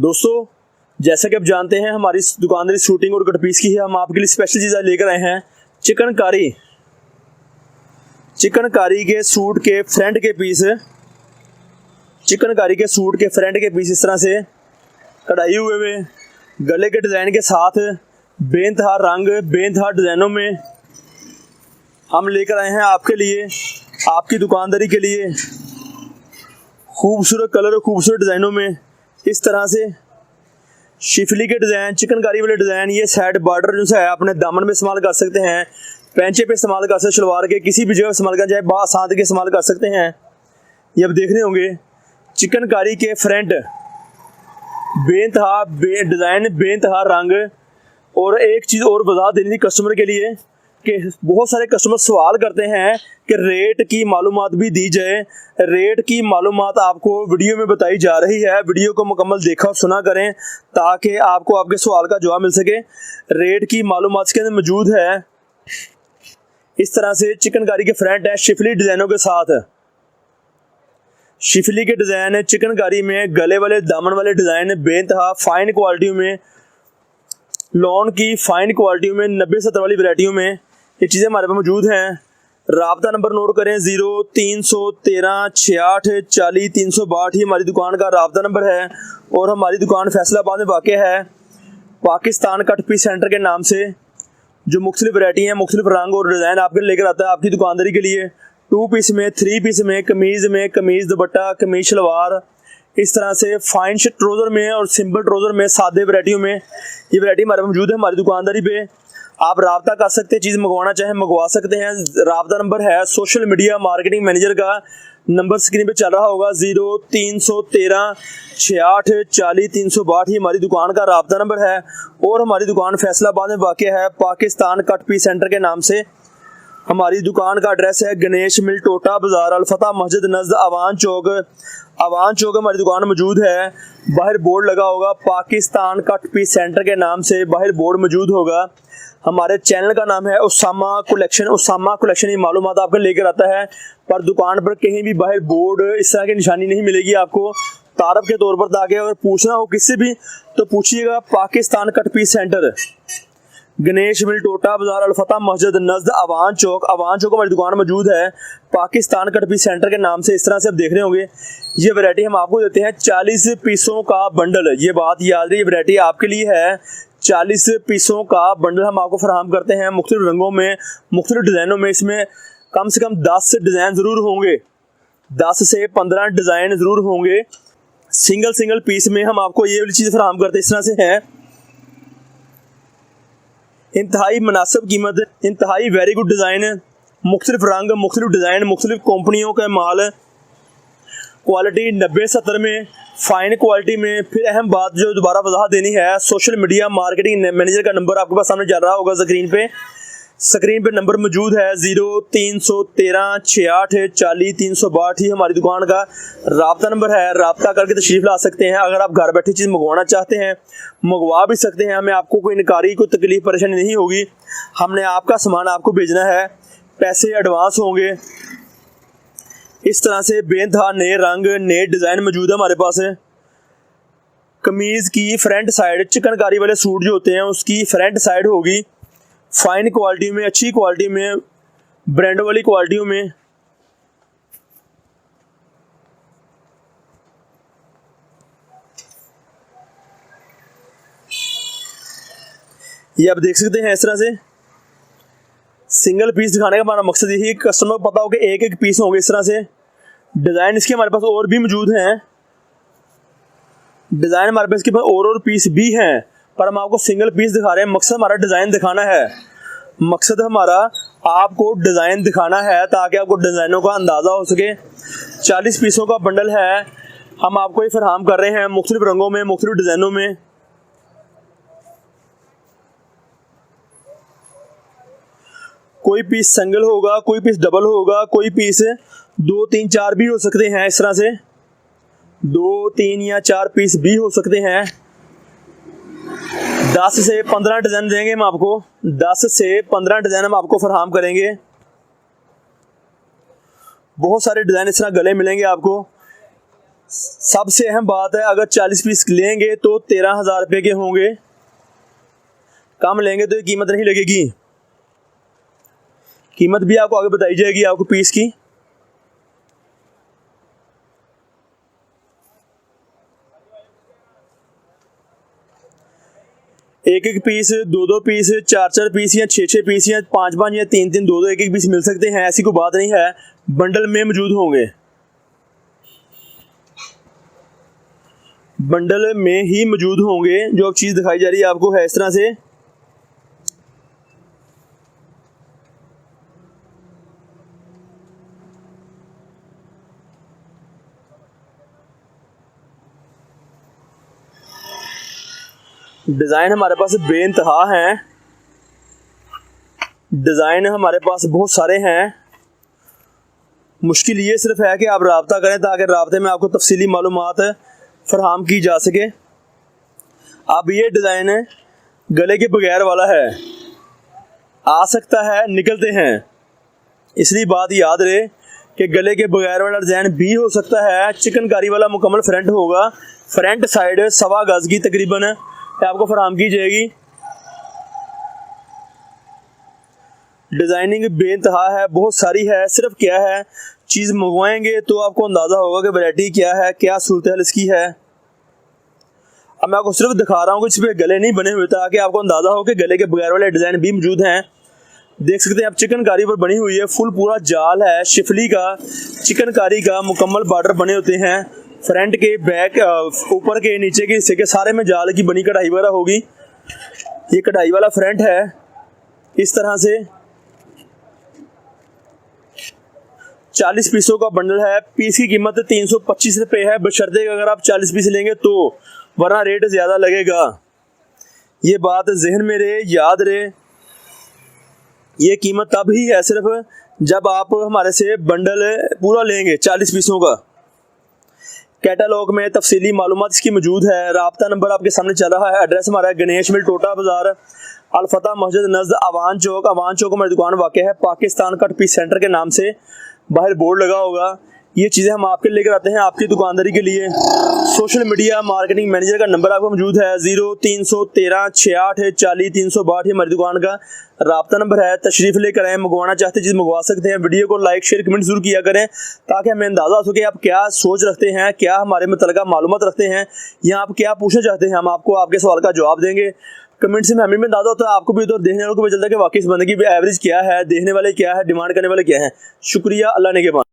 दोस्तों, जैसा कि आप जानते हैं हमारी दुकानदारी शूटिंग और कट पीस की है। हम आपके लिए स्पेशल चीज़ लेकर आए हैं चिकनकारी के सूट के फ्रंट के पीस। चिकनकारी के सूट के फ्रंट के पीस इस तरह से कढ़ाई हुए गले के डिज़ाइन के साथ बेनतहा रंग बेनतहा डिज़ाइनों में हम लेकर आए हैं आपके लिए, आपकी दुकानदारी के लिए। खूबसूरत कलर और खूबसूरत डिज़ाइनों में इस तरह से शिफली के डिज़ाइन, चिकनकारी वाले डिज़ाइन। ये साइड बॉर्डर जो है अपने दामन में इस्तेमाल कर सकते हैं, पैंचे पे इस्तेमाल कर सकते हैं, शलवार के किसी भी जगह इस्तेमाल कर जाए, बासांत के इस्तेमाल कर सकते हैं। ये अब देख रहे होंगे चिकनकारी के फ्रंट बेनतहा डिज़ाइन बेनतहा रंग। और एक चीज़ और वजाहत देनी थी कस्टमर के लिए कि बहुत सारे कस्टमर सवाल करते हैं कि रेट की मालूमात भी दी जाए। रेट की मालूमात आपको वीडियो में बताई जा रही है, वीडियो को मुकम्मल देखा और सुना करें ताकि आपको आपके सवाल का जवाब मिल सके। रेट की मालूमात इसके अंदर मौजूद है। इस तरह से चिकनकारी के फ्रंट है शिफली डिज़ाइनों के साथ। शिफली के डिज़ाइन है चिकनकारी में, गले वाले दामन वाले डिज़ाइन बेनतहा फाइन क्वालिटी में, लॉन की फाइन क्वालिटी में, 90-70 वाली वैरायटियों में ये चीज़ें हमारे पास मौजूद हैं। राब्ता नंबर नोट करें 0313 ही हमारी दुकान का राब्ता नंबर है। और हमारी दुकान फैसलाबाद में वाक़ है, पाकिस्तान कट पीस सेंटर के नाम से, जो मुख्तलिफ वैरायटी हैं, मुख्तलिफ रंग और डिज़ाइन आपके लेकर आता है आपकी दुकानदारी के लिए। 2 पीस में, 3 पीस में, कमीज़ दुपट्टा, कमीज़ शलवार, इस तरह से फाइन ट्रोज़र में और सिंपल ट्रोज़र में, सादे वैरायटियों में ये वैरायटी हमारे मौजूद है हमारी दुकानदारी पे। आप राब्ता कर सकते हैं, चीज़ मंगवाना चाहें मंगवा सकते हैं। राब्ता नंबर है सोशल मीडिया मार्केटिंग मैनेजर का, नंबर स्क्रीन पे चल रहा होगा 0313 ही हमारी दुकान का राब्ता नंबर है। और हमारी दुकान फैसलाबाद में वाक़ है, पाकिस्तान कट पीस सेंटर के नाम से। हमारी दुकान का एड्रेस है गणेश मिल टोटा बाजार अल-फतह मस्जिद नज़द अवान चौक हमारी दुकान मौजूद है। बाहर बोर्ड लगा होगा पाकिस्तान कट पीस सेंटर के नाम से, बाहर बोर्ड मौजूद होगा। हमारे चैनल का नाम है उसामा कलेक्शन ये मालूमात आपको लेकर आता है। पर दुकान पर कहीं भी बाहर बोर्ड इस तरह की निशानी नहीं मिलेगी आपको तारफ के तौर पर। ताकि अगर पूछना हो किससे भी तो पूछिएगा Pakistan cut piece centre, Ganesh mill टोटा बाजार अल-फतह मस्जिद नज़द अवान चौक हमारी दुकान मौजूद है पाकिस्तान कट पीस सेंटर के नाम से। इस तरह से आप देख रहे होंगे ये वैरायटी हम आपको देते हैं 40 पीसों का बंडल। ये बात याद रही, ये वैरायटी आपके लिए है। 40 पीसों का बंडल हम आपको फराहम करते हैं मुख्तलिफ रंगों में, मुख्तलिफ डिज़ाइनों में। इसमें कम से कम 10 डिज़ाइन ज़रूर होंगे, 10 से 15 डिज़ाइन ज़रूर होंगे। सिंगल पीस में हम आपको ये वाली चीज़ फराहम करते हैं। इस तरह से है, इंतहाई मुनासिब कीमत, इंतहाई वेरी गुड डिज़ाइन, मुख्तलिफ रंग, मुख्तलिफ डिज़ाइन, मुख्तलिफ कंपनियों का माल, क्वालिटी 90-70 में, फ़ाइन क्वालिटी में। फिर अहम बात जो दोबारा वजाहत देनी है, सोशल मीडिया मार्केटिंग मैनेजर का नंबर आपके पास सामने चल रहा होगा स्क्रीन पे नंबर मौजूद है 0313 ही हमारी दुकान का राब्ता नंबर है। राब्ता करके तशरीफ़ ला सकते हैं। अगर आप घर बैठे चीज़ मंगवाना चाहते हैं मंगवा भी सकते हैं। हमें आपको कोई इनकारी, कोई तकलीफ परेशानी नहीं होगी। हमने आपका सामान आपको भेजना है, पैसे एडवांस होंगे। इस तरह से बेनतहा नए रंग नए डिज़ाइन मौजूद है हमारे पास है। कमीज़ की फ्रंट साइड, चिकनकारी वाले सूट जो होते हैं उसकी फ्रंट साइड होगी फाइन क्वालिटी में, अच्छी क्वालिटी में, ब्रांड वाली क्वालिटियों में। ये आप देख सकते हैं। इस तरह से सिंगल पीस दिखाने का हमारा मकसद यही है कि कस्टमर को पता हो कि एक पीस होंगे। इस तरह से डिज़ाइन इसके हमारे पास और भी मौजूद हैं, डिज़ाइन हमारे पास इसके पास और पीस भी हैं, पर हम आपको सिंगल पीस दिखा रहे हैं। मकसद हमारा डिज़ाइन दिखाना है, मकसद हमारा आपको डिज़ाइन दिखाना है ताकि आपको डिज़ाइनों का अंदाज़ा हो सके। 40 पीसों का बंडल है, हम आपको ये फराहम कर रहे हैं मुख्तलिफ रंगों में, मुख्तलिफ डिज़ाइनों में। कोई पीस सिंगल होगा, कोई पीस डबल होगा, कोई पीस 2, 3, 4 भी हो सकते हैं। इस तरह से 2, 3 या 4 पीस भी हो सकते हैं। 10 से 15 डिज़ाइन देंगे हम आपको, 10 से 15 डिज़ाइन हम आपको फराहम करेंगे। बहुत सारे डिज़ाइन इस तरह गले मिलेंगे आपको। सबसे अहम बात है, अगर 40 पीस लेंगे तो 13,000 रुपये के होंगे, कम लेंगे तो ये कीमत नहीं लगेगी। कीमत भी आपको आगे बताई जाएगी आपको पीस की। एक एक पीस, दो दो पीस, चार चार पीस या छः छः पीस या पाँच पाँच या तीन तीन दो दो एक एक पीस मिल सकते हैं, ऐसी कोई बात नहीं है। बंडल में मौजूद होंगे, बंडल में ही मौजूद होंगे। जो अब चीज़ दिखाई जा रही है आपको है इस तरह से। डिज़ाइन हमारे पास बेइंतहा हैं, डिज़ाइन हमारे पास बहुत सारे हैं। मुश्किल ये सिर्फ है कि आप राब्ता करें ताकि राब्ते में आपको तफसीली मालूमात फराहम की जा सके। अब ये डिज़ाइन गले के बगैर वाला है, आ सकता है निकलते हैं, इसलिए बात याद रहे कि गले के बगैर वाला डिज़ाइन भी हो सकता है। चिकनकारी वाला मुकम्मल फ्रंट होगा, फ्रंट साइड 1.25 गज की तकरीबन आपको फराहम की जाएगी। डिज़ाइनिंग बेइंतहा है, बहुत सारी है। सिर्फ क्या है, चीज़ मंगवाएंगे तो आपको अंदाज़ा होगा कि वैरायटी क्या है, क्या सूरत हाल इसकी है। अब मैं आपको सिर्फ दिखा रहा हूँ कि इस पर गले नहीं बने हुए, ताकि आपको अंदाज़ा हो कि गले के बगैर वाले डिज़ाइन भी मौजूद हैं। देख सकते हैं आप, चिकनकारी पर बनी हुई है, फुल पूरा जाल है शिफली का, चिकनकारी का मुकम्मल बार्डर बने होते हैं। फ्रंट के, बैक, ऊपर के, नीचे के हिस्से के सारे में जाल की बनी कढ़ाई वगैरह होगी। ये कढ़ाई वाला फ्रंट है इस तरह से। 40 पीसों का बंडल है, पीस की कीमत 325 रुपये है, बशर्ते अगर आप 40 पीस लेंगे तो, वरना रेट ज़्यादा लगेगा। ये बात जहन में रहे, याद रहे। ये कीमत तब ही है सिर्फ जब आप हमारे से बंडल पूरा लेंगे 40 पीसों का। कैटलॉग में तफसीली मालूमात इसकी मौजूद है। राब्ता नंबर आपके सामने चल रहा है। एड्रेस हमारा है गणेश मिल, टोटा बाजार, अल-फतह मस्जिद नज़द अवान चौक। अवान चौक हमारी दुकान वाक़ है, पाकिस्तान कट पीस सेंटर के नाम से बाहर बोर्ड लगा होगा। ये चीज़ें हम आपके लेकर आते हैं आपकी दुकानदारी के लिए। सोशल मीडिया मार्केटिंग मैनेजर का नंबर आपको मौजूद है 0313 68 40 362, हमारी दुकान का राब्ता नंबर है। तशरीफ़ लेकर आएँ, मंगवाना चाहते चीज़ मंगवा सकते हैं। वीडियो को लाइक शेयर कमेंट जरूर किया करें ताकि हमें अंदाज़ा हो सके आप क्या सोच रखते हैं, क्या हमारे मुतल्लिक़ा मालूमात रखते हैं या आप क्या पूछना चाहते हैं। हम आपको आपके सवाल का जवाब देंगे। कमेंट से हमें भी अंदाज़ा होता है, आपको भी, तो देखने वालों को भी चलता है कि वाकई इस बंदे की एवरेज क्या है, देखने वाले क्या है, डिमांड करने वाले क्या है। शुक्रिया, अल्लाह ने के बाद।